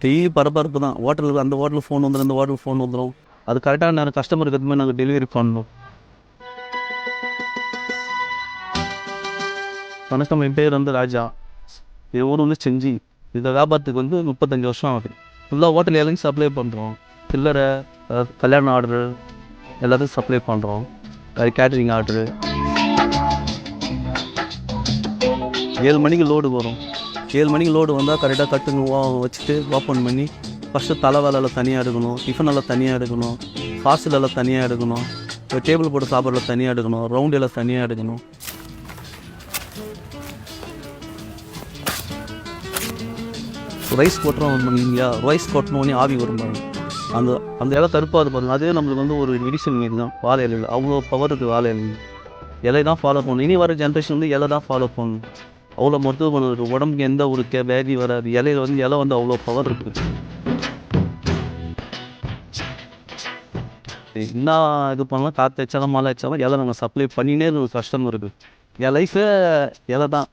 Daily பரபரப்பு தான். ஹோட்டலுக்கு அந்த ஹோட்டலுக்கு ஃபோன் வந்துடும், இந்த ஹோட்டலுக்கு ஃபோன் வந்துடும். அது கரெக்டான நேரம் கஸ்டமருக்கு எதுவுமே நாங்கள் டெலிவரி பண்ணணும். வணக்கம், என் பேர் வந்து ராஜா. என் ஊர் வந்து செஞ்சி. இந்த வியாபாரத்துக்கு வந்து 35 வருஷம் ஆகுது. ஃபுல்லாக ஹோட்டல் எல்லாத்தையும் சப்ளை பண்ணுறோம். சில்லறை, கல்யாண ஆர்டரு எல்லாத்தையும் சப்ளை பண்ணுறோம். Catering order. 7 மணிக்கு லோடு வரும். 7 மணிக்கு லோடு வந்தால் கரெக்டாக கட்டுங்க வச்சுட்டு ஓப்பன் பண்ணி ஃபஸ்ட்டு தலை வேலையில் தனியாக எடுக்கணும், டிஃபன் எல்லாம் தனியாக எடுக்கணும், பார்சல் எல்லாம் தனியாக எடுக்கணும், டேபிள் போட்டு சாப்பாடில் தனியாக எடுக்கணும், ரவுண்ட் எல்லாம் தனியாக எடுக்கணும். ரைஸ் போட்டுறோம் இல்லையா, ரைஸ் கொட்டினோடனே ஆவி வரும் பாருங்க. அந்த அந்த இலை கருப்பாது பாருங்க, அதே நம்மளுக்கு வந்து ஒரு மெடிசன் மீது தான். வாழை இலையில் அவ்வளோ பவர் இருக்குது. வாழை இலையில் இலை தான் ஃபாலோ பண்ணணும். இனி வர ஜென்ரேஷன் வந்து இலை தான் ஃபாலோ பண்ணணும். அவ்வளோ மருத்துவம் இருக்குது. உடம்புக்கு எந்த ஒரு வியாதி வராது. இலையில் வந்து இலை வந்து அவ்வளோ பவர் இருக்குது. என்ன இது பண்ணலாம், காற்று வச்சாலும் மழை வச்சாலும் இலை நாங்கள் சப்ளை பண்ணினே இருக்கோம் கஸ்டமருக்கு. என் லைஃபே இலை தான்.